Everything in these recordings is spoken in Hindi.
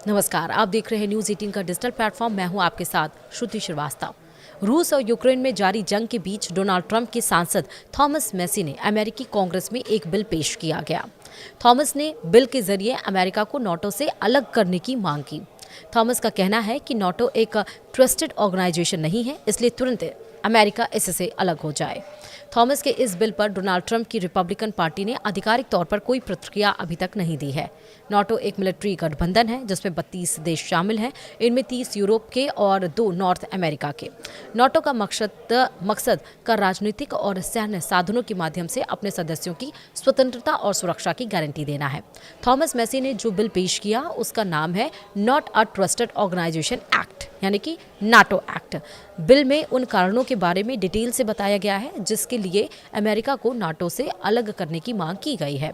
नमस्कार, आप देख रहे हैं न्यूज़ 18 का डिजिटल प्लेटफॉर्म। मैं हूं आपके साथ श्रुति श्रीवास्तव। रूस और यूक्रेन में जारी जंग के बीच डोनाल्ड ट्रंप के सांसद थॉमस मैसी ने अमेरिकी कांग्रेस में एक बिल पेश किया गया। थॉमस ने बिल के जरिए अमेरिका को नाटो से अलग करने की मांग की। थॉमस का कहना है कि नाटो एक ट्रस्टेड ऑर्गेनाइजेशन नहीं है, इसलिए तुरंत अमेरिका इससे अलग हो जाए। थॉमस के इस बिल पर डोनाल्ड ट्रंप की रिपब्लिकन पार्टी ने आधिकारिक तौर पर कोई प्रतिक्रिया अभी तक नहीं दी है। नाटो एक मिलिट्री गठबंधन है जिसमें 32 देश शामिल हैं, इनमें 30 यूरोप के और 2 नॉर्थ अमेरिका के। नाटो का मकसद का राजनीतिक और सैन्य साधनों के माध्यम से अपने सदस्यों की स्वतंत्रता और सुरक्षा की गारंटी देना है। थॉमस मैसी ने जो बिल पेश किया उसका नाम है not a trusted organisation act, यानी कि नाटो एक्ट। बिल में उन कारणों के बारे में डिटेल से बताया गया है जिसके लिए अमेरिका को नाटो से अलग करने की मांग की गई है।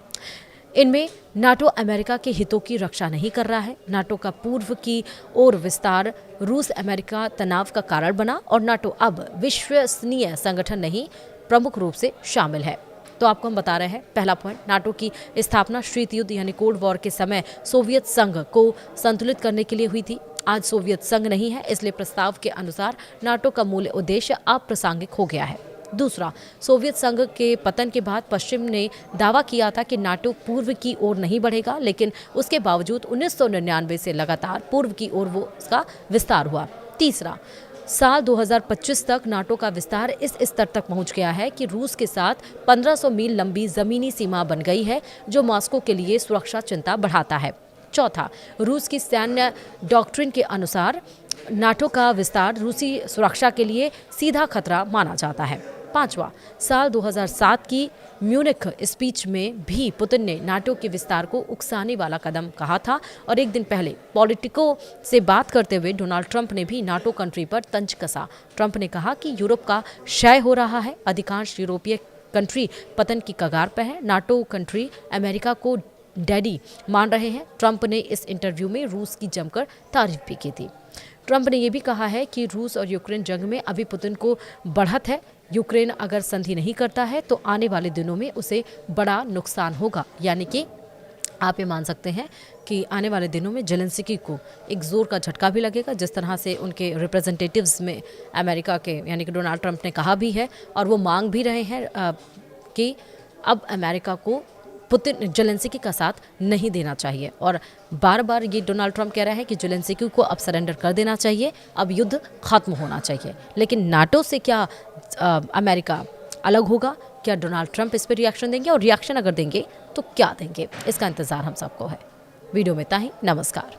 इनमें नाटो अमेरिका के हितों की रक्षा नहीं कर रहा है, नाटो का पूर्व की ओर विस्तार रूस अमेरिका तनाव का कारण बना और नाटो अब विश्वसनीय संगठन नहीं प्रमुख रूप से शामिल है। तो आपको हम बता रहे हैं, पहला पॉइंट, नाटो की स्थापना शीत युद्ध यानी कोल्ड वॉर के समय सोवियत संघ को संतुलित करने के लिए हुई थी। आज सोवियत संघ नहीं है, इसलिए प्रस्ताव के अनुसार नाटो का मूल उद्देश्य अप्रासंगिक हो गया है। दूसरा, सोवियत संघ के पतन के बाद पश्चिम ने दावा किया था कि नाटो पूर्व की ओर नहीं बढ़ेगा, लेकिन उसके बावजूद 1999 से लगातार पूर्व की ओर उसका विस्तार हुआ। तीसरा, साल 2025 तक नाटो का विस्तार इस स्तर तक पहुंच गया है कि रूस के साथ 1500 मील लंबी जमीनी सीमा बन गई है, जो मॉस्को के लिए सुरक्षा चिंता बढ़ाता है। चौथा, रूस की सैन्य डॉक्ट्रिन के अनुसार नाटो का विस्तार रूसी सुरक्षा के लिए सीधा खतरा माना जाता है। पांचवा, साल 2007 की म्यूनिख स्पीच में भी पुतिन ने नाटो के विस्तार को उकसाने वाला कदम कहा था और एक दिन पहले पॉलिटिको से बात करते हुए डोनाल्ड ट्रंप ने भी नाटो कंट्री पर तंज कसा। ट्रंप ने कहा कि यूरोप का क्षय हो रहा है, अधिकांश यूरोपीय कंट्री पतन की कगार पर है, नाटो कंट्री अमेरिका को डैडी मान रहे हैं। ट्रंप ने इस इंटरव्यू में रूस की जमकर तारीफ भी की थी। ट्रंप ने यह भी कहा है कि रूस और यूक्रेन जंग में अभी पुतिन को बढ़त है। यूक्रेन अगर संधि नहीं करता है तो आने वाले दिनों में उसे बड़ा नुकसान होगा, यानी कि आप ये मान सकते हैं कि आने वाले दिनों में जेलेंस्की को एक जोर का झटका भी लगेगा, जिस तरह से उनके रिप्रेजेंटेटिव्स में अमेरिका के यानी कि डोनाल्ड ट्रंप ने कहा भी है और वो मांग भी रहे हैं कि अब अमेरिका को पुतिन जेलेंस्की का साथ नहीं देना चाहिए। और बार बार ये डोनाल्ड ट्रंप कह रहा है कि जेलेंस्की को अब सरेंडर कर देना चाहिए, अब युद्ध खत्म होना चाहिए। लेकिन नाटो से क्या अमेरिका अलग होगा? क्या डोनाल्ड ट्रंप इस पर रिएक्शन देंगे, और रिएक्शन अगर देंगे तो क्या देंगे? इसका इंतज़ार हम सबको है। वीडियो में इतना ही। नमस्कार।